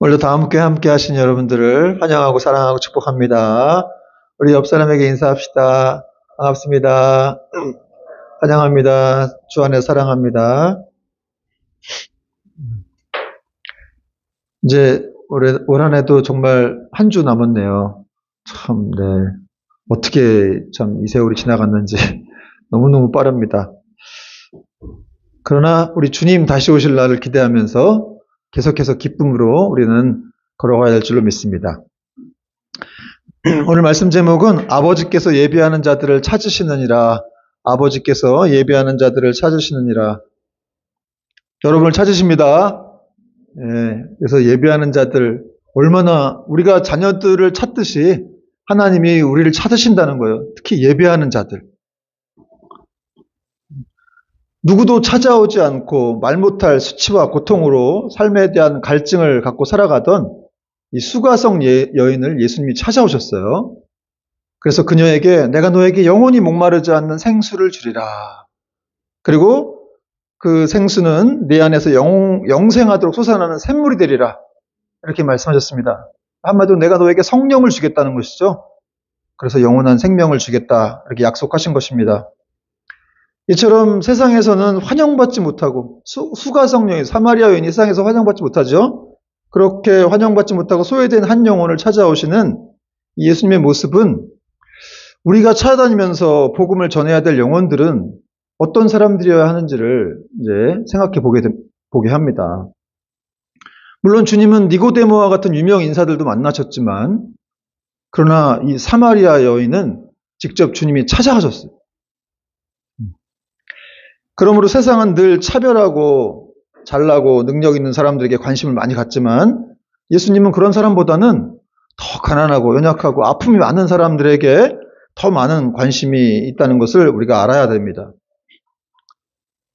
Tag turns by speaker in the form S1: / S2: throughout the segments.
S1: 오늘도 다 함께 하신 여러분들을 환영하고 사랑하고 축복합니다. 우리 옆 사람에게 인사합시다. 반갑습니다. 환영합니다. 주 안에 사랑합니다. 이제 올 한 해도 정말 한 주 남았네요. 참, 네. 어떻게 참 이 세월이 지나갔는지 너무너무 빠릅니다. 그러나 우리 주님 다시 오실 날을 기대하면서 계속해서 기쁨으로 우리는 걸어가야 될 줄로 믿습니다. 오늘 말씀 제목은 아버지께서 예비하는 자들을 찾으시느니라. 아버지께서 예비하는 자들을 찾으시느니라. 여러분을 찾으십니다. 예, 그래서 예비하는 자들, 얼마나 우리가 자녀들을 찾듯이 하나님이 우리를 찾으신다는 거예요. 특히 예비하는 자들. 누구도 찾아오지 않고 말 못할 수치와 고통으로 삶에 대한 갈증을 갖고 살아가던 이 수가성 여인을 예수님이 찾아오셨어요. 그래서 그녀에게 내가 너에게 영원히 목마르지 않는 생수를 주리라. 그리고 그 생수는 네 안에서 영생하도록 솟아나는 샘물이 되리라. 이렇게 말씀하셨습니다. 한마디로 내가 너에게 성령을 주겠다는 것이죠. 그래서 영원한 생명을 주겠다. 이렇게 약속하신 것입니다. 이처럼 세상에서는 환영받지 못하고 수가성 여인, 사마리아 여인이 세상에서 환영받지 못하죠. 그렇게 환영받지 못하고 소외된 한 영혼을 찾아오시는 예수님의 모습은 우리가 찾아다니면서 복음을 전해야 될 영혼들은 어떤 사람들이어야 하는지를 이제 생각해 보게 합니다. 물론 주님은 니고데모와 같은 유명 인사들도 만나셨지만 그러나 이 사마리아 여인은 직접 주님이 찾아가셨어요. 그러므로 세상은 늘 차별하고 잘나고 능력 있는 사람들에게 관심을 많이 갖지만 예수님은 그런 사람보다는 더 가난하고 연약하고 아픔이 많은 사람들에게 더 많은 관심이 있다는 것을 우리가 알아야 됩니다.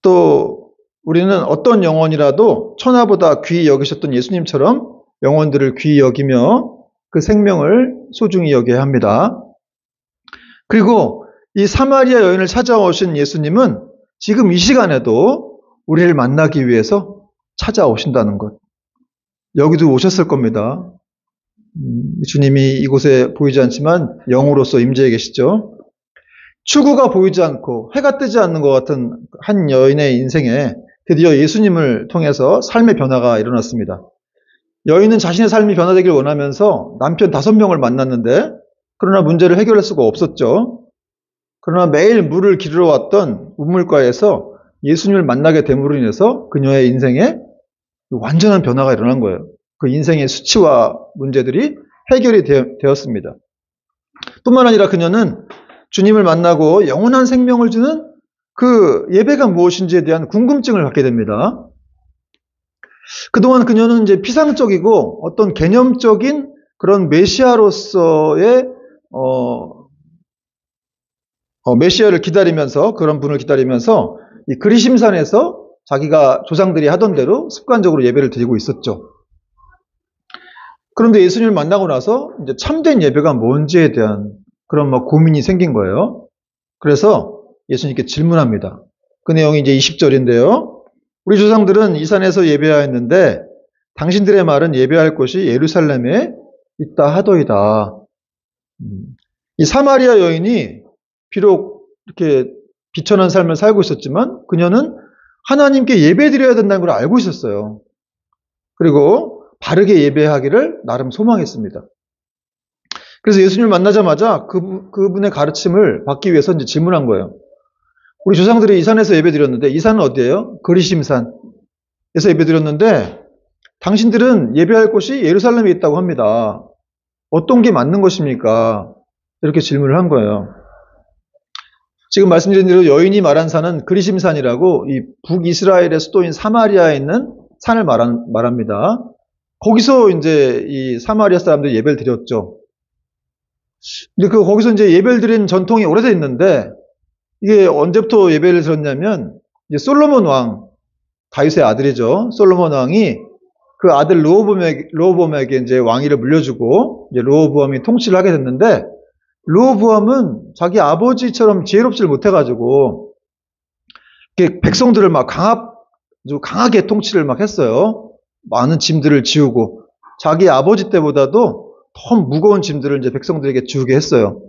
S1: 또 우리는 어떤 영혼이라도 천하보다 귀히 여기셨던 예수님처럼 영혼들을 귀히 여기며 그 생명을 소중히 여겨야 합니다. 그리고 이 사마리아 여인을 찾아오신 예수님은 지금 이 시간에도 우리를 만나기 위해서 찾아오신다는 것. 여기도 오셨을 겁니다. 주님이 이곳에 보이지 않지만 영으로서 임재해 계시죠. 출구가 보이지 않고 해가 뜨지 않는 것 같은 한 여인의 인생에 드디어 예수님을 통해서 삶의 변화가 일어났습니다. 여인은 자신의 삶이 변화되길 원하면서 남편 5명을 만났는데 그러나 문제를 해결할 수가 없었죠. 그러나 매일 물을 기르러 왔던 우물가에서 예수님을 만나게 됨으로 인해서 그녀의 인생에 완전한 변화가 일어난 거예요. 그 인생의 수치와 문제들이 해결이 되었습니다. 뿐만 아니라 그녀는 주님을 만나고 영원한 생명을 주는 그 예배가 무엇인지에 대한 궁금증을 갖게 됩니다. 그동안 그녀는 이제 피상적이고 어떤 개념적인 그런 메시아로서의 메시아를 기다리면서 그런 분을 기다리면서 이 그리심산에서 자기가 조상들이 하던 대로 습관적으로 예배를 드리고 있었죠. 그런데 예수님을 만나고 나서 이제 참된 예배가 뭔지에 대한 그런 고민이 생긴 거예요. 그래서 예수님께 질문합니다. 그 내용이 이제 20절인데요. 우리 조상들은 이 산에서 예배하였는데 당신들의 말은 예배할 곳이 예루살렘에 있다 하더이다. 이 사마리아 여인이 비록 이렇게 비천한 삶을 살고 있었지만 그녀는 하나님께 예배드려야 된다는 걸 알고 있었어요. 그리고 바르게 예배하기를 나름 소망했습니다. 그래서 예수님을 만나자마자 그분의 가르침을 받기 위해서 이제 질문한 거예요. 우리 조상들이 이 산에서 예배드렸는데 이 산은 어디예요? 그리심산에서 예배드렸는데 당신들은 예배할 곳이 예루살렘에 있다고 합니다. 어떤 게 맞는 것입니까? 이렇게 질문을 한 거예요. 지금 말씀드린 대로 여인이 말한 산은 그리심산이라고 이 북이스라엘의 수도인 사마리아에 있는 산을 말합니다. 거기서 이제 이 사마리아 사람들이 예배를 드렸죠. 근데 거기서 이제 예배를 드린 전통이 오래됐는데 이게 언제부터 예배를 드렸냐면 이제 솔로몬 왕, 다윗의 아들이죠. 솔로몬 왕이 그 아들 르호보암에게 이제 왕위를 물려주고 이제 르호보암이 통치를 하게 됐는데 르호보암은 자기 아버지처럼 지혜롭지를 못해가지고 백성들을 아주 강하게 통치를 했어요. 많은 짐들을 지우고 자기 아버지 때보다도 더 무거운 짐들을 이제 백성들에게 지우게 했어요.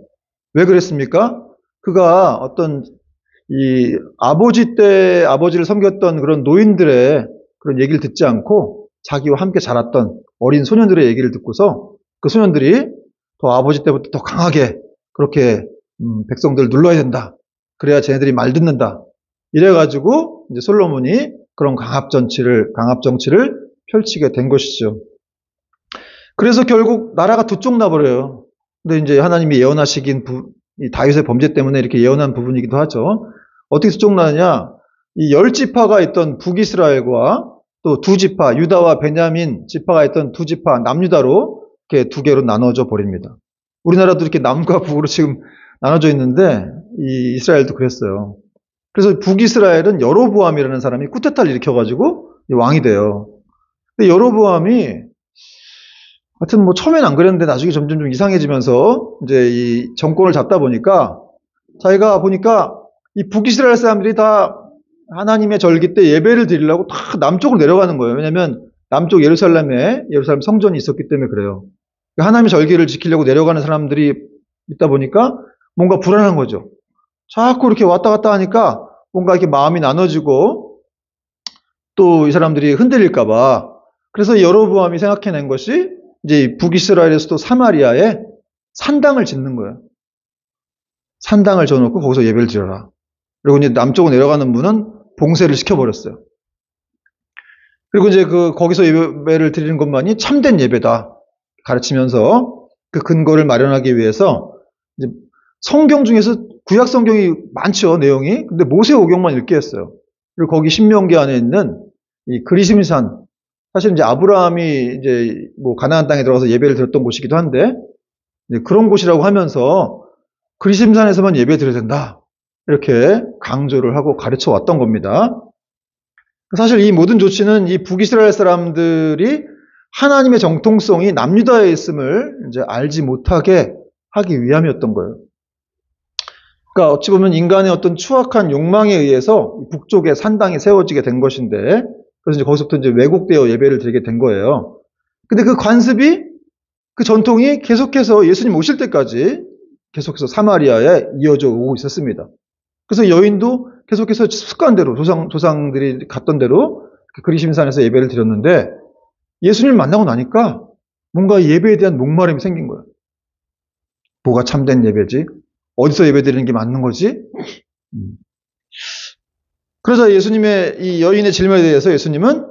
S1: 왜 그랬습니까? 그가 어떤 이 아버지 때 아버지를 섬겼던 그런 노인들의 그런 얘기를 듣지 않고 자기와 함께 자랐던 어린 소년들의 얘기를 듣고서 그 소년들이 더 아버지 때부터 더 강하게 그렇게 백성들을 눌러야 된다. 그래야 쟤네들이 말 듣는다. 이래가지고 이제 솔로몬이 그런 강압 정치를 펼치게 된 것이죠. 그래서 결국 나라가 두 쪽 나버려요. 근데 이제 하나님이 예언하시긴 이 다윗의 범죄 때문에 이렇게 예언한 부분이기도 하죠. 어떻게 두 쪽 나느냐? 이 10지파가 있던 북이스라엘과 또 두 지파, 유다와 베냐민 지파가 있던 두 지파, 남유다로 이렇게 두 개로 나눠져 버립니다. 우리나라도 이렇게 남과 북으로 지금 나눠져 있는데 이 이스라엘도 그랬어요. 그래서 북이스라엘은 여로보암이라는 사람이 쿠데타를 일으켜가지고 왕이 돼요. 근데 여로보암이 하여튼 뭐 처음엔 안 그랬는데 나중에 점점 좀 이상해지면서 이제 이 정권을 잡다 보니까 자기가 보니까 이 북이스라엘 사람들이 다 하나님의 절기 때 예배를 드리려고 다 남쪽으로 내려가는 거예요. 왜냐하면 남쪽 예루살em 성전이 있었기 때문에 그래요. 하나님의 절기를 지키려고 내려가는 사람들이 있다 보니까 뭔가 불안한 거죠. 자꾸 이렇게 왔다 갔다 하니까 뭔가 이렇게 마음이 나눠지고 또 이 사람들이 흔들릴까봐. 그래서 여로보암이 생각해낸 것이 이제 북이스라엘에서도 사마리아에 산당을 짓는 거예요. 산당을 져놓고 거기서 예배를 드려라. 그리고 이제 남쪽으로 내려가는 문은 봉쇄를 시켜버렸어요. 그리고 이제 거기서 예배를 드리는 것만이 참된 예배다 가르치면서 그 근거를 마련하기 위해서 이제 성경 중에서 구약 성경이 많죠, 내용이. 근데 모세오경만 읽게 했어요. 그리고 거기 신명기 안에 있는 이 그리심산, 사실 이제 아브라함이 이제 뭐 가나안 땅에 들어가서 예배를 드렸던 곳이기도 한데 그런 곳이라고 하면서 그리심산에서만 예배 드려야 된다. 이렇게 강조를 하고 가르쳐 왔던 겁니다. 사실 이 모든 조치는 이 북이스라엘 사람들이 하나님의 정통성이 남유다에 있음을 이제 알지 못하게 하기 위함이었던 거예요. 그러니까 어찌 보면 인간의 어떤 추악한 욕망에 의해서 북쪽에 산당이 세워지게 된 것인데, 그래서 이제 거기서부터 이제 왜곡되어 예배를 드리게 된 거예요. 근데 그 관습이, 그 전통이 계속해서 예수님 오실 때까지 계속해서 사마리아에 이어져 오고 있었습니다. 그래서 여인도 계속해서 습관대로 조상들이 갔던 대로 그리심산에서 예배를 드렸는데 예수님을 만나고 나니까 뭔가 예배에 대한 목마름이 생긴 거예요. 뭐가 참된 예배지? 어디서 예배 드리는 게 맞는 거지? 그러자 예수님의 이 여인의 질문에 대해서 예수님은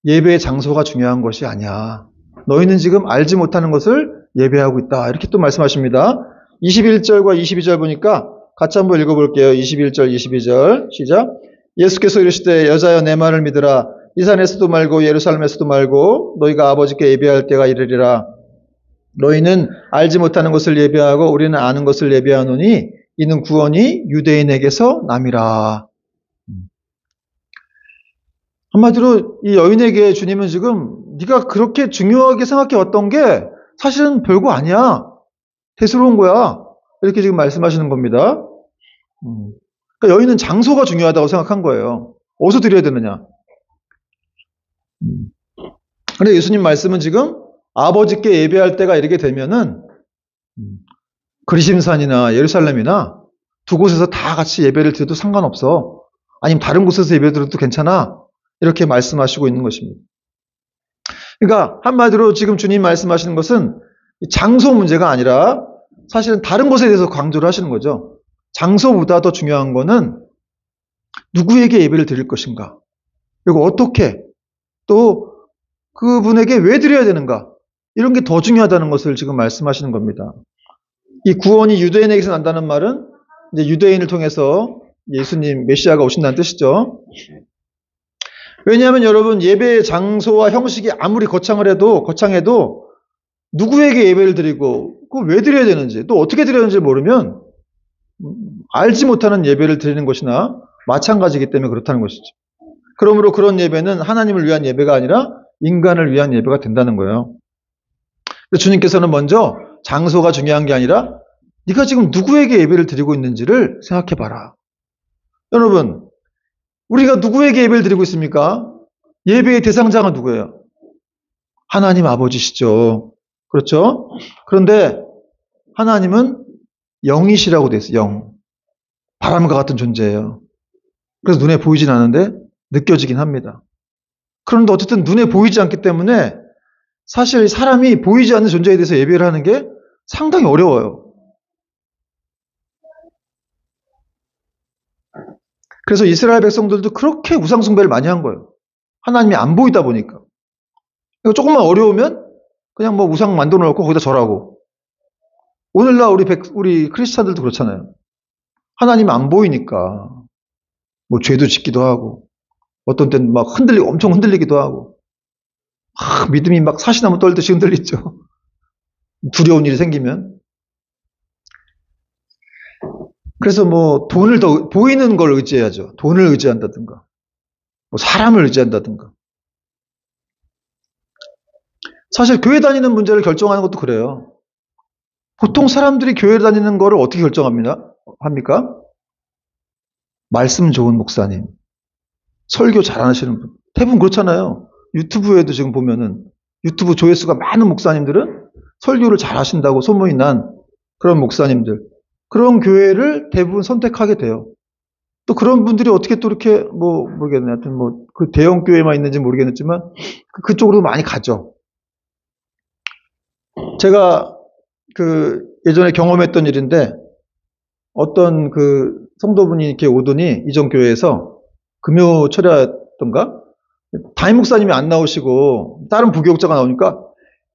S1: 예배의 장소가 중요한 것이 아니야. 너희는 지금 알지 못하는 것을 예배하고 있다. 이렇게 또 말씀하십니다. 21절과 22절 보니까 같이 한번 읽어볼게요. 21절, 22절 시작. 예수께서 이르시되 여자여 내 말을 믿으라. 이 산에서도 말고 예루살렘에서도 말고 너희가 아버지께 예배할 때가 이르리라. 너희는 알지 못하는 것을 예배하고 우리는 아는 것을 예배하노니 이는 구원이 유대인에게서 남이라. 한마디로 이 여인에게 주님은 지금 네가 그렇게 중요하게 생각해 왔던 게 사실은 별거 아니야. 대수로운 거야. 이렇게 지금 말씀하시는 겁니다. 그러니까 여인은 장소가 중요하다고 생각한 거예요. 어디서 드려야 되느냐. 그런데 예수님 말씀은 지금 아버지께 예배할 때가 이르게 되면은 그리심산이나 예루살렘이나 두 곳에서 다 같이 예배를 드려도 상관없어. 아니면 다른 곳에서 예배 드려도 괜찮아. 이렇게 말씀하시고 있는 것입니다. 그러니까 한마디로 지금 주님 말씀하시는 것은 장소 문제가 아니라 사실은 다른 것에 대해서 강조를 하시는 거죠. 장소보다 더 중요한 거는 누구에게 예배를 드릴 것인가, 그리고 어떻게, 또 그분에게 왜 드려야 되는가, 이런 게 더 중요하다는 것을 지금 말씀하시는 겁니다. 이 구원이 유대인에게서 난다는 말은 이제 유대인을 통해서 예수님 메시아가 오신다는 뜻이죠. 왜냐하면 여러분, 예배의 장소와 형식이 아무리 거창해도 누구에게 예배를 드리고 그걸 왜 드려야 되는지, 또 어떻게 드려야 되는지 모르면 알지 못하는 예배를 드리는 것이나 마찬가지이기 때문에 그렇다는 것이죠. 그러므로 그런 예배는 하나님을 위한 예배가 아니라 인간을 위한 예배가 된다는 거예요. 주님께서는 먼저 장소가 중요한 게 아니라 네가 지금 누구에게 예배를 드리고 있는지를 생각해봐라. 여러분, 우리가 누구에게 예배를 드리고 있습니까? 예배의 대상자가 누구예요? 하나님 아버지시죠. 그렇죠? 그런데 하나님은 영이시라고 돼 있어요. 영. 바람과 같은 존재예요. 그래서 눈에 보이진 않은데 느껴지긴 합니다. 그런데 어쨌든 눈에 보이지 않기 때문에 사실 사람이 보이지 않는 존재에 대해서 예배를 하는 게 상당히 어려워요. 그래서 이스라엘 백성들도 그렇게 우상숭배를 많이 한 거예요. 하나님이 안 보이다 보니까. 조금만 어려우면 그냥 뭐 우상 만들어 놓고 거기다 절하고. 오늘날 우리 크리스찬들도 그렇잖아요. 하나님 안 보이니까 뭐 죄도 짓기도 하고 어떤 때는 막 엄청 흔들리기도 하고 믿음이 막 사시나무 떨듯이 흔들리죠. 두려운 일이 생기면. 그래서 뭐 돈을 더 보이는 걸 의지해야죠. 돈을 의지한다든가 뭐 사람을 의지한다든가. 사실 교회 다니는 문제를 결정하는 것도 그래요. 보통 사람들이 교회 다니는 거를 어떻게 합니까? 말씀 좋은 목사님, 설교 잘하시는 분. 대부분 그렇잖아요. 유튜브에도 지금 보면은 유튜브 조회수가 많은 목사님들은 설교를 잘하신다고 소문이 난 그런 목사님들. 그런 교회를 대부분 선택하게 돼요. 또 그런 분들이 어떻게 또 이렇게 모르겠네. 하여튼 그 대형 교회만 있는지 모르겠지만 그쪽으로 많이 가죠. 제가 예전에 경험했던 일인데 어떤 성도분이 이렇게 오더니 이전 교회에서 금요 철야였던가 담임 목사님이 안 나오시고 다른 부교육자가 나오니까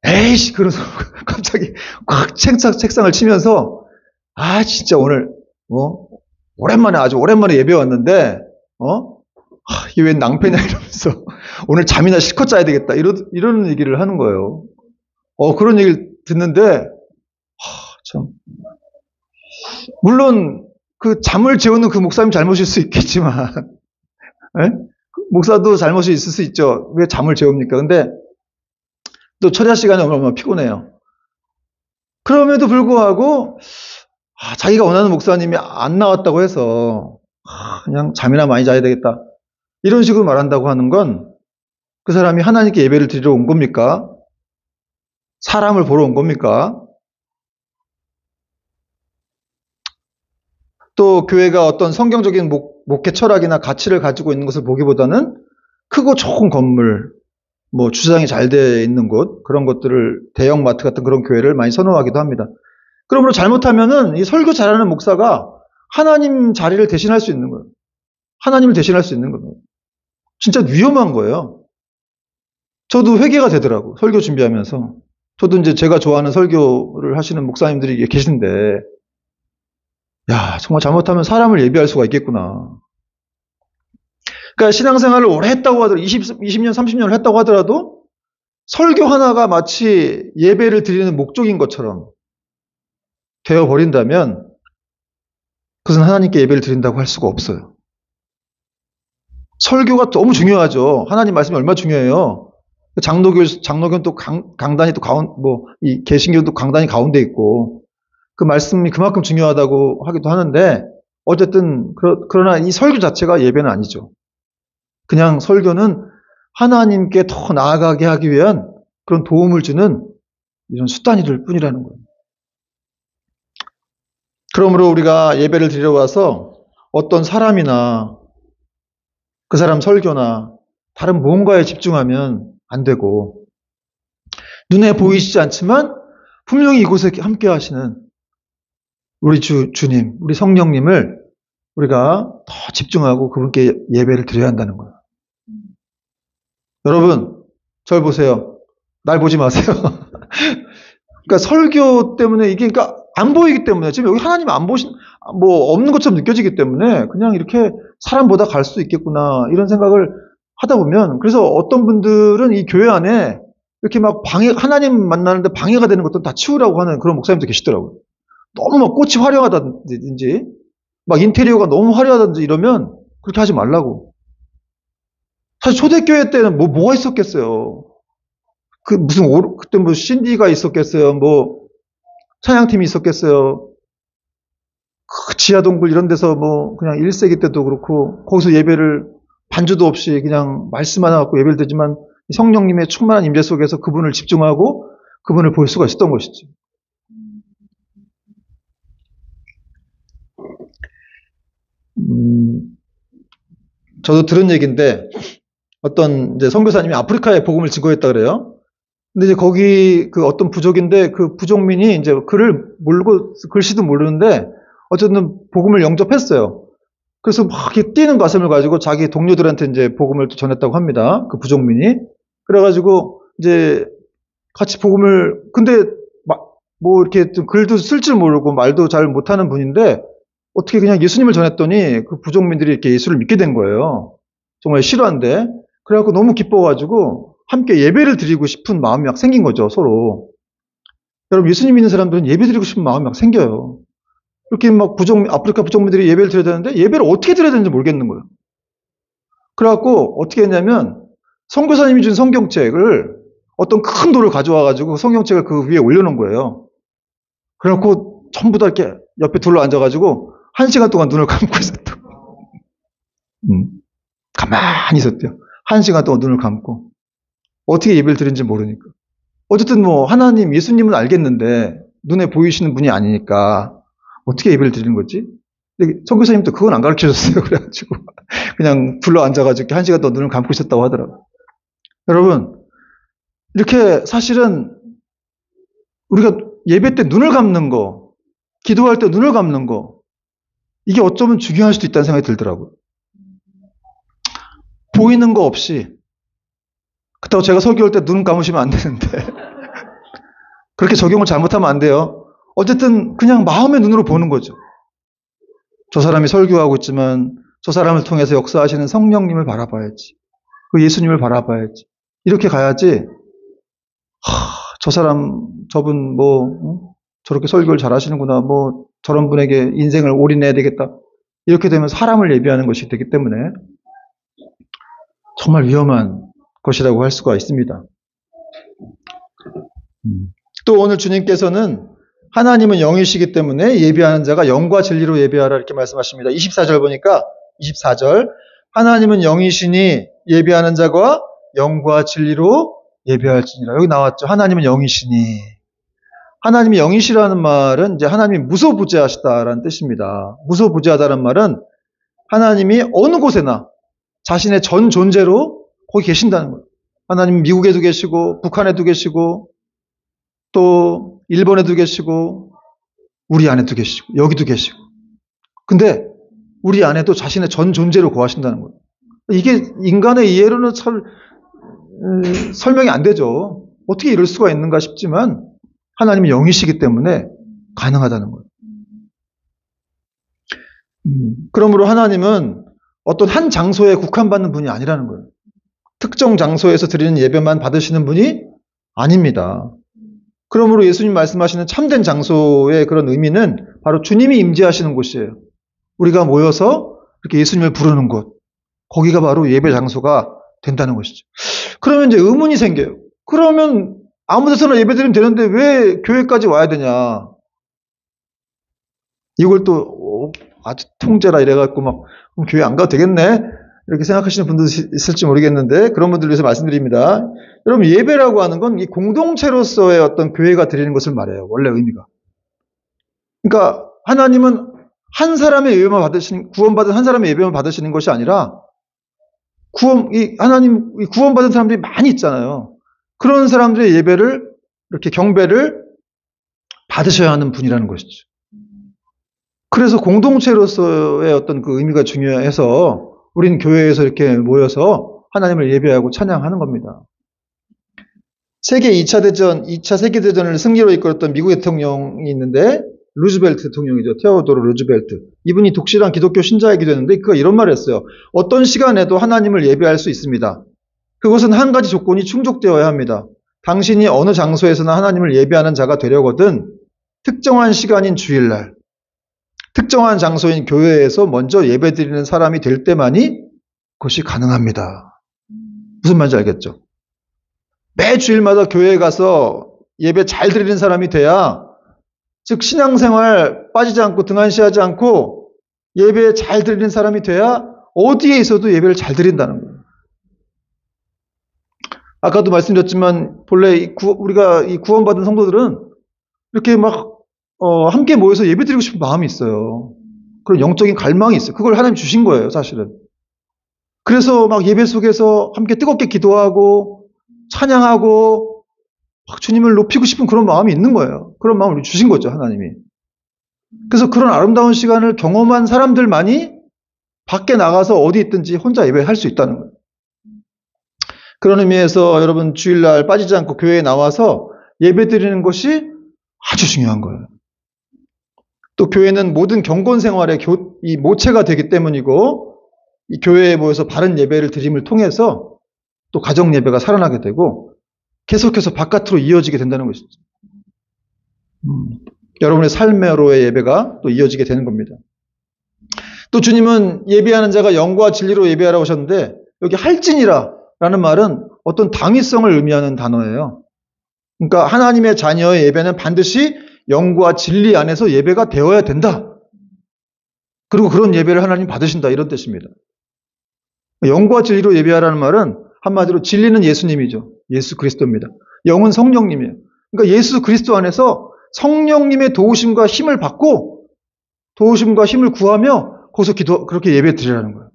S1: 에이씨 그러면서 갑자기 꽉 책상을 치면서 진짜 오늘 아주 오랜만에 예배 왔는데 이게 웬 낭패냐 이러면서 오늘 잠이나 실컷 자야 되겠다 이런 얘기를 하는 거예요. 그런 얘기를 듣는데 참 물론 잠을 재우는 그 목사님 잘못일 수 있겠지만 목사도 잘못이 있을 수 있죠. 왜 잠을 재웁니까? 근데 또 철야 시간에 얼마나 피곤해요. 그럼에도 불구하고 자기가 원하는 목사님이 안 나왔다고 해서 그냥 잠이나 많이 자야 되겠다. 이런 식으로 말한다고 하는 건 그 사람이 하나님께 예배를 드리러 온 겁니까? 사람을 보러 온 겁니까? 또 교회가 어떤 성경적인 목회 철학이나 가치를 가지고 있는 것을 보기보다는 크고 좋은 건물, 주차장이 잘 되어 있는 곳, 그런 것들을 대형 마트 같은 그런 교회를 많이 선호하기도 합니다. 그러므로 잘못하면은 이 설교 잘하는 목사가 하나님 자리를 대신할 수 있는 거예요. 하나님을 대신할 수 있는 거예요. 진짜 위험한 거예요. 저도 회개가 되더라고. 설교 준비하면서. 저도 이제 제가 좋아하는 설교를 하시는 목사님들이 계신데, 야, 정말 잘못하면 사람을 예비할 수가 있겠구나. 그러니까 신앙생활을 오래 했다고 하더라도, 20년, 30년을 했다고 하더라도, 설교 하나가 마치 예배를 드리는 목적인 것처럼 되어버린다면, 그것은 하나님께 예배를 드린다고 할 수가 없어요. 설교가 너무 중요하죠. 하나님 말씀이 얼마나 중요해요. 장로교는 또 강단이 또 이 개신교도 강단이 가운데 있고, 그 말씀이 그만큼 중요하다고 하기도 하는데, 어쨌든, 그러나 이 설교 자체가 예배는 아니죠. 그냥 설교는 하나님께 더 나아가게 하기 위한 그런 도움을 주는 이런 수단이 될 뿐이라는 거예요. 그러므로 우리가 예배를 드리러 와서 어떤 사람이나 그 사람 설교나 다른 무언가에 집중하면 안 되고, 눈에 보이시지 않지만 분명히 이곳에 함께 하시는 우리 주님, 우리 성령님을 우리가 더 집중하고 그분께 예배를 드려야 한다는 거예요. 여러분, 절 보세요. 날 보지 마세요. 그러니까 설교 때문에 이게 그러니까 안 보이기 때문에 지금 여기 하나님 안 보신 없는 것처럼 느껴지기 때문에 그냥 이렇게 사람보다 갈 수 있겠구나 이런 생각을 하다 보면 그래서 어떤 분들은 이 교회 안에 이렇게 막 하나님 만나는데 방해가 되는 것도 다 치우라고 하는 그런 목사님도 계시더라고요. 너무 막 꽃이 화려하다든지 막 인테리어가 너무 화려하다든지 이러면 그렇게 하지 말라고. 사실 초대교회 때는 뭐가 있었겠어요. 그때 신디가 있었겠어요. 찬양팀이 있었겠어요. 지하동굴 이런 데서 그냥 1세기 때도 그렇고, 거기서 예배를 반주도 없이 그냥 말씀 하나 갖고 예배를 드지만 성령님의 충만한 임재 속에서 그분을 집중하고 그분을 볼 수가 있었던 것이죠. 저도 들은 얘기인데 어떤 이제 선교사님이 아프리카에 복음을 증거했다 그래요. 근데 이제 거기 그 어떤 부족인데 그 부족민이 이제 글을 모르고 글씨도 모르는데 어쨌든 복음을 영접했어요. 그래서 막 이렇게 뛰는 가슴을 가지고 자기 동료들한테 이제 복음을 또 전했다고 합니다. 그 부족민이. 그래가지고 이제 같이 복음을 근데 뭐 이렇게 좀 글도 쓸 줄 모르고 말도 잘 못하는 분인데 어떻게 그냥 예수님을 전했더니 그 부족민들이 이렇게 예수를 믿게 된 거예요. 정말 싫어한데. 그래갖고 너무 기뻐가지고 함께 예배를 드리고 싶은 마음이 막 생긴 거죠, 서로. 여러분, 예수님 믿는 사람들은 예배 드리고 싶은 마음이 막 생겨요. 이렇게 막 아프리카 부족민들이 예배를 드려야 되는데 예배를 어떻게 드려야 되는지 모르겠는 거예요. 그래갖고 어떻게 했냐면 선교사님이 준 성경책을 어떤 큰 돌을 가져와가지고 성경책을 그 위에 올려놓은 거예요. 그래갖고 전부 다 이렇게 옆에 둘러 앉아가지고 1시간 동안 눈을 감고 있었다고. 가만히 있었대요. 1시간 동안 눈을 감고. 어떻게 예배를 드린지 모르니까. 어쨌든 뭐 하나님, 예수님은 알겠는데 눈에 보이시는 분이 아니니까 어떻게 예배를 드리는 거지? 근데 선교사님도 그건 안 가르쳐줬어요. 그래가지고 그냥 둘러 앉아가지고 1시간 동안 눈을 감고 있었다고 하더라고요. 여러분, 이렇게 사실은 우리가 예배 때 눈을 감는 거, 기도할 때 눈을 감는 거, 이게 어쩌면 중요할 수도 있다는 생각이 들더라고요. 보이는 거 없이, 그렇다고 제가 설교할 때 눈 감으시면 안 되는데, 그렇게 적용을 잘못하면 안 돼요. 어쨌든 그냥 마음의 눈으로 보는 거죠. 저 사람이 설교하고 있지만 저 사람을 통해서 역사하시는 성령님을 바라봐야지. 그 예수님을 바라봐야지. 이렇게 가야지. 저 사람, 저분 저렇게 설교를 잘하시는구나. 저런 분에게 인생을 올인해야 되겠다. 이렇게 되면 사람을 예비하는 것이 되기 때문에 정말 위험한 것이라고 할 수가 있습니다. 또 오늘 주님께서는 하나님은 영이시기 때문에 예배하는 자가 영과 진리로 예배하라 이렇게 말씀하십니다. 24절 보니까 24절 하나님은 영이시니 예배하는 자가 영과 진리로 예배할지니라. 여기 나왔죠. 하나님은 영이시니. 하나님이 영이시라는 말은 이제 하나님이 무소부재하시다라는 뜻입니다. 무소부재하다는 말은 하나님이 어느 곳에나 자신의 전 존재로 거기 계신다는 거예요. 하나님은 미국에도 계시고 북한에도 계시고 또 일본에도 계시고 우리 안에도 계시고 여기도 계시고 근데 우리 안에도 자신의 전 존재로 거하신다는 거예요. 이게 인간의 이해로는 참 설명이 안 되죠. 어떻게 이럴 수가 있는가 싶지만 하나님은 영이시기 때문에 가능하다는 거예요. 그러므로 하나님은 어떤 한 장소에 국한받는 분이 아니라는 거예요. 특정 장소에서 드리는 예배만 받으시는 분이 아닙니다. 그러므로 예수님 말씀하시는 참된 장소의 그런 의미는 바로 주님이 임재하시는 곳이에요. 우리가 모여서 이렇게 예수님을 부르는 곳, 거기가 바로 예배 장소가 된다는 것이죠. 그러면 이제 의문이 생겨요. 그러면 아무 데서나 예배드리면 되는데 왜 교회까지 와야 되냐? 이걸 또 아주 통제라 이래갖고 막 교회 안 가도 되겠네? 이렇게 생각하시는 분도 있을지 모르겠는데 그런 분들 위해서 말씀드립니다. 여러분 예배라고 하는 건 이 공동체로서의 어떤 교회가 드리는 것을 말해요. 원래 의미가. 그러니까 하나님은 한 사람의 예배만 구원받은 한 사람의 예배만 받으시는 것이 아니라 하나님 구원받은 사람들이 많이 있잖아요. 그런 사람들의 예배를 이렇게 경배를 받으셔야 하는 분이라는 것이죠. 그래서 공동체로서의 어떤 그 의미가 중요해서 우리는 교회에서 이렇게 모여서 하나님을 예배하고 찬양하는 겁니다. 세계 2차 세계대전을 승리로 이끌었던 미국 대통령이 있는데 루즈벨트 대통령이죠. 테오도르 루즈벨트. 이분이 독실한 기독교 신자이기도 했는데 그가 이런 말을 했어요. 어떤 시간에도 하나님을 예배할 수 있습니다. 그것은 한 가지 조건이 충족되어야 합니다. 당신이 어느 장소에서나 하나님을 예배하는 자가 되려거든 특정한 시간인 주일날, 특정한 장소인 교회에서 먼저 예배드리는 사람이 될 때만이 그것이 가능합니다. 무슨 말인지 알겠죠? 매 주일마다 교회에 가서 예배 잘 드리는 사람이 돼야, 즉 신앙생활 빠지지 않고 등한시하지 않고 예배 잘 드리는 사람이 돼야 어디에 있어도 예배를 잘 드린다는 거예요. 아까도 말씀드렸지만 본래 우리가 이 구원받은 성도들은 이렇게 막 함께 모여서 예배드리고 싶은 마음이 있어요. 그런 영적인 갈망이 있어요. 그걸 하나님 주신 거예요, 사실은. 그래서 막 예배 속에서 함께 뜨겁게 기도하고 찬양하고 막 주님을 높이고 싶은 그런 마음이 있는 거예요. 그런 마음을 주신 거죠, 하나님이. 그래서 그런 아름다운 시간을 경험한 사람들만이 밖에 나가서 어디 있든지 혼자 예배할 수 있다는 거예요. 그런 의미에서 여러분 주일날 빠지지 않고 교회에 나와서 예배드리는 것이 아주 중요한 거예요. 또 교회는 모든 경건 생활의 이 모체가 되기 때문이고 이 교회에 모여서 바른 예배를 드림을 통해서 또 가정 예배가 살아나게 되고 계속해서 바깥으로 이어지게 된다는 것이죠. 여러분의 삶으로의 예배가 또 이어지게 되는 겁니다. 또 주님은 예배하는 자가 영과 진리로 예배하라고 하셨는데 여기 할진이라라는 말은 어떤 당위성을 의미하는 단어예요. 그러니까 하나님의 자녀의 예배는 반드시 영과 진리 안에서 예배가 되어야 된다. 그리고 그런 예배를 하나님 받으신다 이런 뜻입니다. 영과 진리로 예배하라는 말은 한마디로 진리는 예수님이죠. 예수 그리스도입니다. 영은 성령님이에요. 그러니까 예수 그리스도 안에서 성령님의 도우심과 힘을 받고 도우심과 힘을 구하며 거기서 그렇게 예배 드리라는 거예요.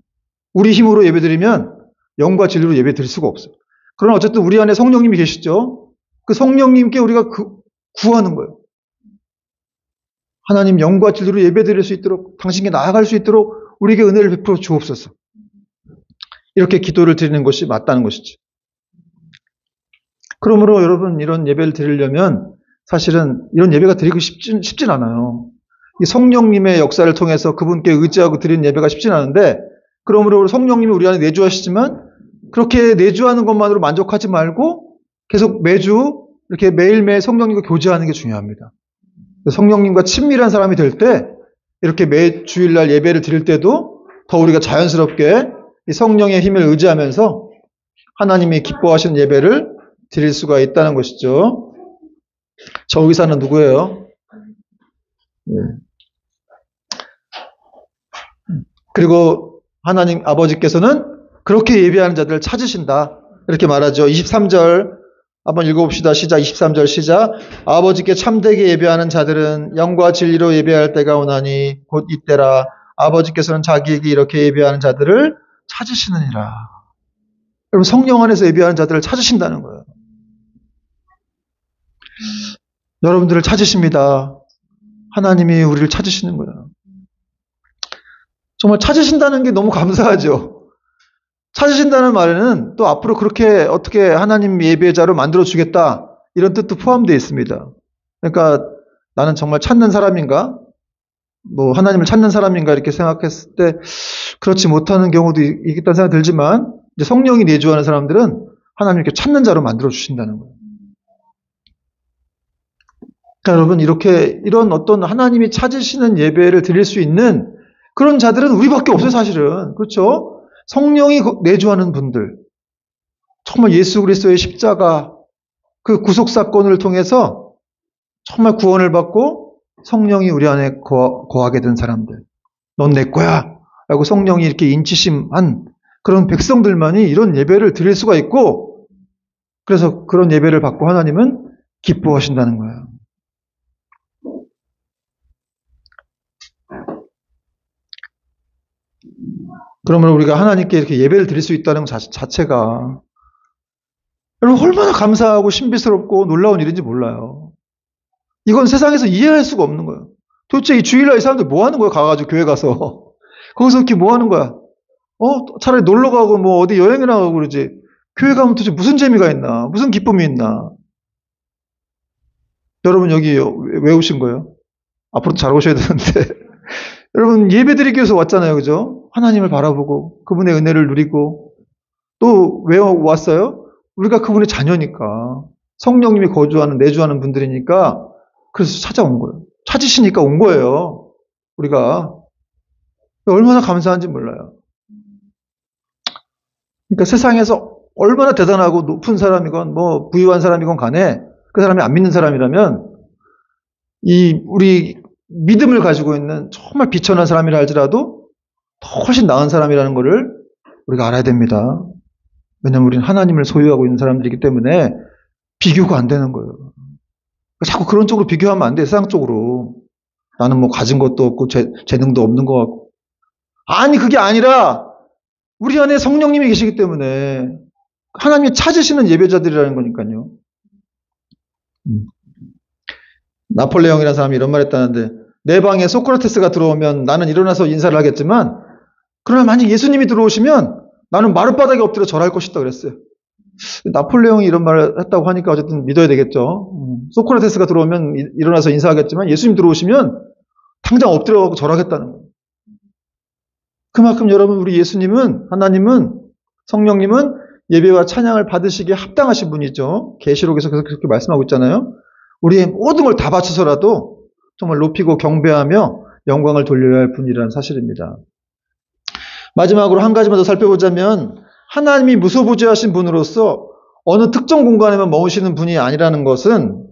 S1: 우리 힘으로 예배 드리면 영과 진리로 예배 드릴 수가 없어요. 그러나 어쨌든 우리 안에 성령님이 계시죠. 그 성령님께 우리가 구하는 거예요. 하나님 영과 진리로 예배 드릴 수 있도록 당신께 나아갈 수 있도록 우리에게 은혜를 베풀어 주옵소서. 이렇게 기도를 드리는 것이 맞다는 것이죠. 그러므로 여러분 이런 예배를 드리려면 사실은 이런 예배가 드리기 쉽진 않아요. 이 성령님의 역사를 통해서 그분께 의지하고 드리는 예배가 쉽진 않은데 그러므로 성령님이 우리 안에 내주하시지만 그렇게 내주하는 것만으로 만족하지 말고 계속 매주 이렇게 매일매일 성령님과 교제하는 게 중요합니다. 성령님과 친밀한 사람이 될 때 이렇게 매 주일날 예배를 드릴 때도 더 우리가 자연스럽게 이 성령의 힘을 의지하면서 하나님이 기뻐하시는 예배를 드릴 수가 있다는 것이죠. 저 의사는 누구예요? 네. 그리고 하나님 아버지께서는 그렇게 예배하는 자들을 찾으신다. 이렇게 말하죠. 23절 한번 읽어봅시다. 시작. 23절 시작. 아버지께 참되게 예배하는 자들은 영과 진리로 예배할 때가 오나니 곧 이때라. 아버지께서는 자기에게 이렇게 예배하는 자들을 찾으시느니라. 여러분 성령 안에서 예배하는 자들을 찾으신다는 거예요. 여러분들을 찾으십니다. 하나님이 우리를 찾으시는 거예요. 정말 찾으신다는 게 너무 감사하죠. 찾으신다는 말에는 또 앞으로 그렇게 어떻게 하나님 예배자로 만들어주겠다 이런 뜻도 포함되어 있습니다. 그러니까 나는 정말 찾는 사람인가? 뭐 하나님을 찾는 사람인가 이렇게 생각했을 때 그렇지 못하는 경우도 있겠다는 생각이 들지만 이제 성령이 내주하는 사람들은 하나님께 찾는 자로 만들어주신다는 거예요. 그러니까 여러분 이런 어떤 하나님이 찾으시는 예배를 드릴 수 있는 그런 자들은 우리밖에 없어요, 사실은. 그렇죠? 성령이 내주하는 분들. 정말 예수 그리스도의 십자가 그 구속사건을 통해서 정말 구원을 받고 성령이 우리 안에 거하게 된 사람들. 넌 내 거야. 라고 성령이 이렇게 인치심한 그런 백성들만이 이런 예배를 드릴 수가 있고 그래서 그런 예배를 받고 하나님은 기뻐하신다는 거예요. 그러면 우리가 하나님께 이렇게 예배를 드릴 수 있다는 것 자체가 여러분 얼마나 감사하고 신비스럽고 놀라운 일인지 몰라요. 이건 세상에서 이해할 수가 없는 거예요. 도대체 이 주일날 이 사람들 뭐 하는 거야? 가가지고 교회 가서 거기서 이렇게 뭐 하는 거야? 차라리 놀러 가고 뭐 어디 여행이나 가고 그러지. 교회 가면 도대체 무슨 재미가 있나? 무슨 기쁨이 있나? 여러분 여기 왜 오신 거예요? 앞으로 잘 오셔야 되는데 여러분 예배드리기 위해서 왔잖아요. 그죠? 하나님을 바라보고 그분의 은혜를 누리고 또 왜 왔어요? 우리가 그분의 자녀니까 성령님이 거주하는 내주하는 분들이니까 그래서 찾아온 거예요. 찾으시니까 온 거예요. 우리가 얼마나 감사한지 몰라요. 그러니까 세상에서 얼마나 대단하고 높은 사람이건 뭐 부유한 사람이건 간에 그 사람이 안 믿는 사람이라면 우리 믿음을 가지고 있는 정말 비천한 사람이라 할지라도 더 훨씬 나은 사람이라는 것을 우리가 알아야 됩니다. 왜냐하면 우리는 하나님을 소유하고 있는 사람들이기 때문에 비교가 안 되는 거예요. 자꾸 그런 쪽으로 비교하면 안 돼, 세상 쪽으로. 나는 뭐 가진 것도 없고 재능도 없는 것 같고. 아니, 그게 아니라 우리 안에 성령님이 계시기 때문에 하나님이 찾으시는 예배자들이라는 거니까요. 나폴레옹이라는 사람이 이런 말 했다는데, 내 방에 소크라테스가 들어오면 나는 일어나서 인사를 하겠지만, 그러나 만약 예수님이 들어오시면 나는 마룻바닥에 엎드려 절할 것이다 그랬어요. 나폴레옹이 이런 말을 했다고 하니까 어쨌든 믿어야 되겠죠. 소크라테스가 들어오면 일어나서 인사하겠지만 예수님 들어오시면 당장 엎드려 절하겠다는 거예요. 그만큼 여러분, 우리 예수님은, 하나님은, 성령님은 예배와 찬양을 받으시기에 합당하신 분이죠. 계시록에서 그렇게 말씀하고 있잖아요. 우리의 모든 걸 다 바쳐서라도 정말 높이고 경배하며 영광을 돌려야 할 분이라는 사실입니다. 마지막으로 한 가지만 더 살펴보자면, 하나님이 무소부재하신 분으로서 어느 특정 공간에만 머무시는 분이 아니라는 것은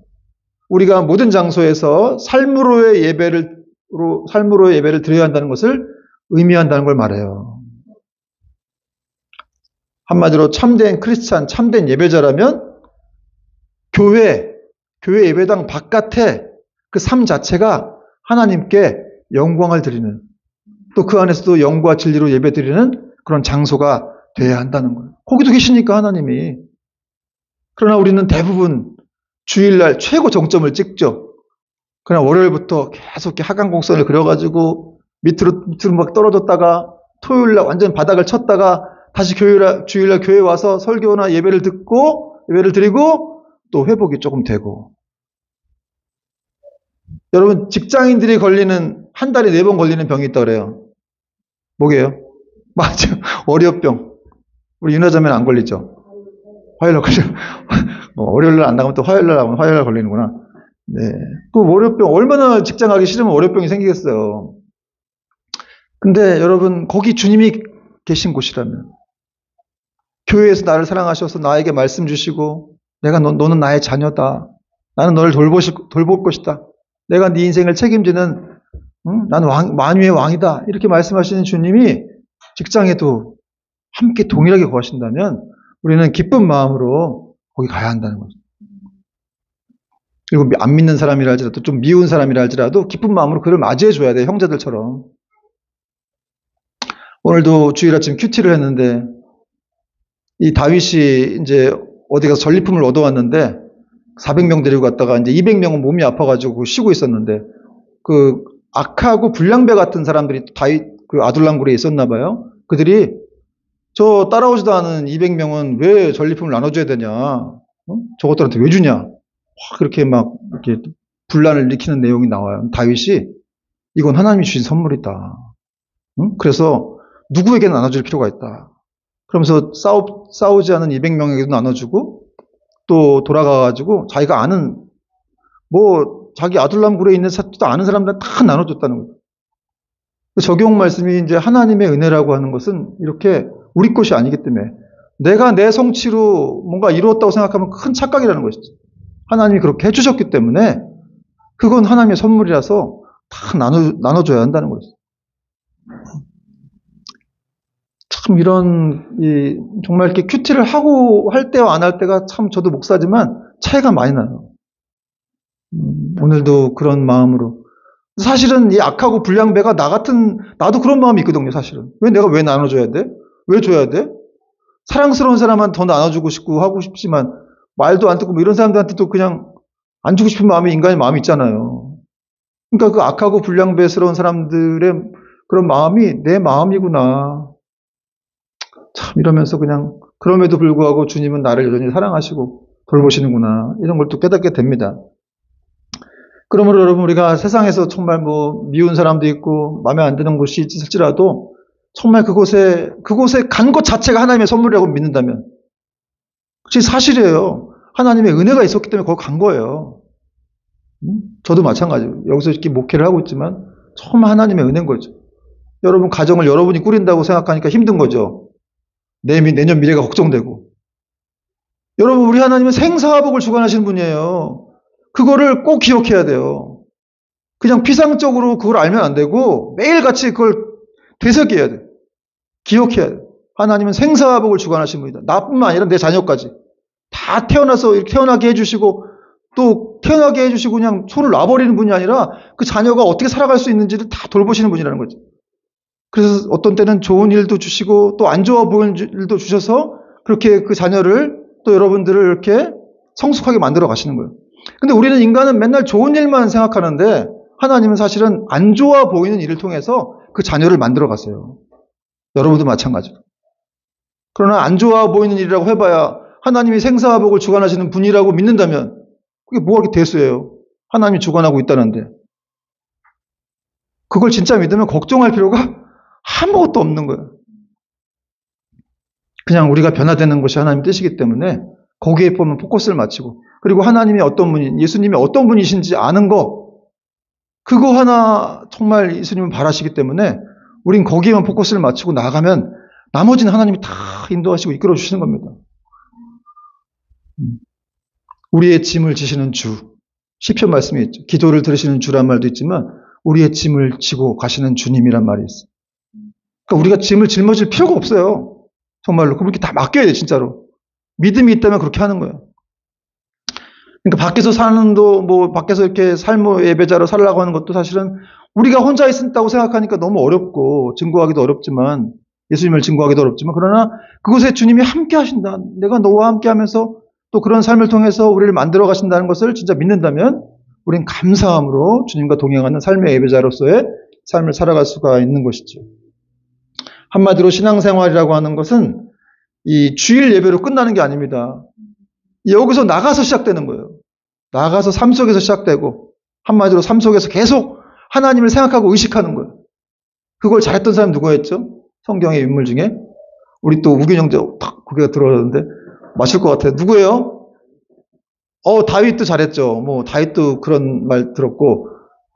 S1: 우리가 모든 장소에서 삶으로의 예배를 드려야 한다는 것을 의미한다는 걸 말해요. 한마디로 참된 크리스찬, 참된 예배자라면 교회 예배당 바깥에 그 삶 자체가 하나님께 영광을 드리는, 또 그 안에서도 영과 진리로 예배 드리는 그런 장소가 돼야 한다는 거예요. 거기도 계시니까 하나님이. 그러나 우리는 대부분 주일날 최고 정점을 찍죠. 그냥 월요일부터 계속 하강곡선을 그려가지고 밑으로 막 떨어졌다가 토요일날 완전 바닥을 쳤다가 다시 주일날 교회 와서 설교나 예배를 드리고 또 회복이 조금 되고. 여러분, 직장인들이 걸리는, 한 달에 4번 걸리는 병이 있다고 그래요. 뭐게요? 맞아, 월요병. 우리 윤하자매는 안 걸리죠? 화요일날 걸려. 월요일날 안 나가면 또 화요일날 걸리는구나. 네. 그 월요병, 얼마나 직장 가기 싫으면 월요병이 생기겠어요. 근데 여러분, 거기 주님이 계신 곳이라면, 교회에서 나를 사랑하셔서 나에게 말씀 주시고, 너는 나의 자녀다. 나는 너를 돌볼 것이다. 내가 네 인생을 책임지는, 나는 만유의 왕이다. 이렇게 말씀하시는 주님이 직장에도 함께 동일하게 거하신다면 우리는 기쁜 마음으로 거기 가야 한다는 거죠. 그리고 안 믿는 사람이라 할지라도, 좀 미운 사람이라 할지라도 기쁜 마음으로 그를 맞이해 줘야 돼요. 형제들처럼. 오늘도 주일 아침 큐티를 했는데, 이 다윗이 이제 어디 가서 전리품을 얻어왔는데 400명 데리고 갔다가 이제 200명은 몸이 아파가지고 쉬고 있었는데, 그 악하고 불량배 같은 사람들이 다윗 그 아둘람굴에 있었나 봐요. 그들이 저 따라오지도 않은 200명은 왜 전리품을 나눠줘야 되냐? 저것들한테 왜 주냐? 그렇게 막 이렇게 분란을 일으키는 내용이 나와요. 다윗이 이건 하나님이 주신 선물이다. 그래서 누구에게는 나눠줄 필요가 있다. 그러면서 싸우지 않은 200명에게도 나눠주고, 또 돌아가가지고 자기가 아는, 자기 아둘람굴에 있는 아는 사람들 다 나눠줬다는 거예요. 적용 말씀이 이제 하나님의 은혜라고 하는 것은 이렇게 우리 것이 아니기 때문에, 내가 내 성취로 뭔가 이루었다고 생각하면 큰 착각이라는 것이죠. 하나님이 그렇게 해주셨기 때문에 그건 하나님의 선물이라서 다 나눠줘야 한다는 거죠. 참 정말 이렇게 큐티를 하고 할 때와 안 할 때가 참, 저도 목사지만 차이가 많이 나요. 오늘도 그런 마음으로. 사실은 이 악하고 불량배가 나도 그런 마음이 있거든요, 사실은. 내가 왜 나눠줘야 돼? 왜 줘야 돼? 사랑스러운 사람한테 더 나눠주고 싶고 하고 싶지만 말도 안 듣고 이런 사람들한테도 그냥 안 주고 싶은 마음이, 인간의 마음이 있잖아요. 그러니까 그 악하고 불량배스러운 사람들의 그런 마음이 내 마음이구나. 참, 이러면서 그냥, 그럼에도 불구하고 주님은 나를 여전히 사랑하시고 돌보시는구나. 이런 걸 또 깨닫게 됩니다. 그러므로 여러분, 우리가 세상에서 정말 미운 사람도 있고 마음에 안 드는 곳이 있을지라도 정말 그곳에 간 것 자체가 하나님의 선물이라고 믿는다면, 그게 사실이에요. 하나님의 은혜가 있었기 때문에 거기 간 거예요. 저도 마찬가지예요. 여기서 이렇게 목회를 하고 있지만 정말 하나님의 은혜인 거죠. 여러분 가정을 여러분이 꾸린다고 생각하니까 힘든 거죠. 내년 미래가 걱정되고. 여러분, 우리 하나님은 생사화복을 주관하시는 분이에요. 그거를 꼭 기억해야 돼요. 그냥 피상적으로 그걸 알면 안 되고 매일같이 그걸 되새겨야 돼요. 기억해야 돼요. 하나님은 생사복을 주관하신 분이다. 나뿐만 아니라 내 자녀까지 다 태어나서 이렇게 태어나게 해주시고 또 태어나게 해주시고 그냥 손을 놔버리는 분이 아니라 그 자녀가 어떻게 살아갈 수 있는지를 다 돌보시는 분이라는 거죠. 그래서 어떤 때는 좋은 일도 주시고 또 안 좋아 보이는 일도 주셔서 그렇게 그 자녀를 또 여러분들을 이렇게 성숙하게 만들어 가시는 거예요. 근데 우리는 인간은 맨날 좋은 일만 생각하는데 하나님은 사실은 안 좋아 보이는 일을 통해서 그 자녀를 만들어 갔어요. 여러분도 마찬가지로. 그러나 안 좋아 보이는 일이라고 해봐야 하나님이 생사복을 주관하시는 분이라고 믿는다면 그게 뭐가 그렇게 대수예요. 하나님이 주관하고 있다는데. 그걸 진짜 믿으면 걱정할 필요가 아무것도 없는 거예요. 그냥 우리가 변화되는 것이 하나님 뜻이기 때문에 거기에 보면 포커스를 맞추고 그리고 하나님이 어떤 분이 예수님이 어떤 분이신지 아는 거 그거 하나 정말 예수님은 바라시기 때문에 우린 거기에만 포커스를 맞추고 나아가면 나머지는 하나님이 다 인도하시고 이끌어 주시는 겁니다. 우리의 짐을 지시는 주. 시편 말씀이 있죠. 기도를 들으시는 주란 말도 있지만 우리의 짐을 지고 가시는 주님이란 말이 있어요. 그러니까 우리가 짐을 짊어질 필요가 없어요. 정말로. 그렇게 다 맡겨야 돼, 진짜로. 믿음이 있다면 그렇게 하는 거예요. 그러니까 밖에서 사는 밖에서 이렇게 삶의 예배자로 살라고 하는 것도 사실은 우리가 혼자 있다고 생각하니까 너무 어렵고 증거하기도 어렵지만 예수님을 증거하기도 어렵지만 그러나 그곳에 주님이 함께 하신다. 내가 너와 함께 하면서 또 그런 삶을 통해서 우리를 만들어 가신다는 것을 진짜 믿는다면 우린 감사함으로 주님과 동행하는 삶의 예배자로서의 삶을 살아갈 수가 있는 것이죠. 한마디로 신앙생활이라고 하는 것은 이 주일 예배로 끝나는 게 아닙니다. 여기서 나가서 시작되는 거예요. 나가서 삶 속에서 시작되고 한마디로 삶 속에서 계속 하나님을 생각하고 의식하는 거예요. 그걸 잘했던 사람 누구였죠? 성경의 인물 중에 우리 또 우균 형제 탁 고개가 들어오는데 맞을 것 같아요. 누구예요? 다윗도 잘했죠. 다윗도 그런 말 들었고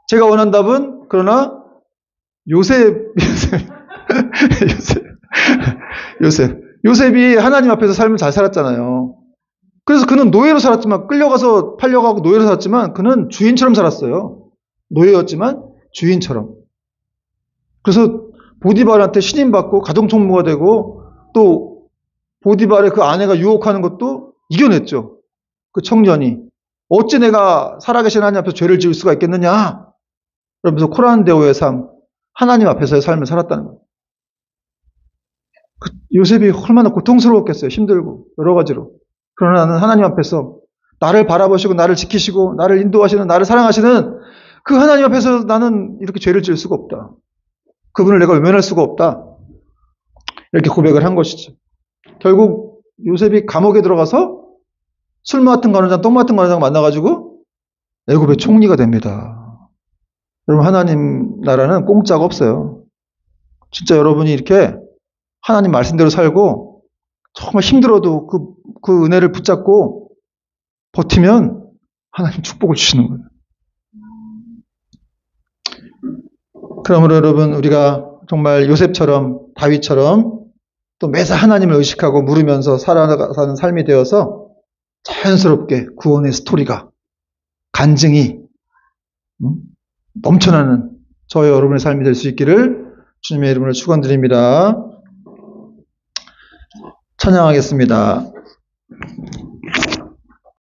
S1: 제가 원한 답은 그러나 요셉이 하나님 앞에서 삶을 잘 살았잖아요. 그래서 그는 노예로 살았지만 끌려가서 팔려가고 노예로 살았지만 그는 주인처럼 살았어요. 노예였지만 주인처럼. 그래서 보디발한테 신임받고 가정총무가 되고 또 보디발의 그 아내가 유혹하는 것도 이겨냈죠. 그 청년이. 어찌 내가 살아계신 하나님 앞에서 죄를 지을 수가 있겠느냐. 그러면서 코란데오의 삶, 하나님 앞에서의 삶을 살았다는 거예요. 요셉이 얼마나 고통스러웠겠어요. 힘들고 여러 가지로. 그러나 나는 하나님 앞에서 나를 바라보시고 나를 지키시고 나를 인도하시는 나를 사랑하시는 그 하나님 앞에서 나는 이렇게 죄를 지을 수가 없다. 그분을 내가 외면할 수가 없다. 이렇게 고백을 한 것이죠. 결국 요셉이 감옥에 들어가서 술 맡은 관원장, 똥 맡은 관원장 만나가지고 애굽의 총리가 됩니다. 여러분 하나님 나라는 공짜가 없어요. 진짜 여러분이 이렇게 하나님 말씀대로 살고 정말 힘들어도 그 은혜를 붙잡고 버티면 하나님 축복을 주시는 거예요. 그러므로 여러분 우리가 정말 요셉처럼 다윗처럼 또 매사 하나님을 의식하고 물으면서 살아가는 삶이 되어서 자연스럽게 구원의 스토리가 간증이 넘쳐나는 저의 여러분의 삶이 될 수 있기를 주님의 이름으로 축원드립니다. 찬양하겠습니다.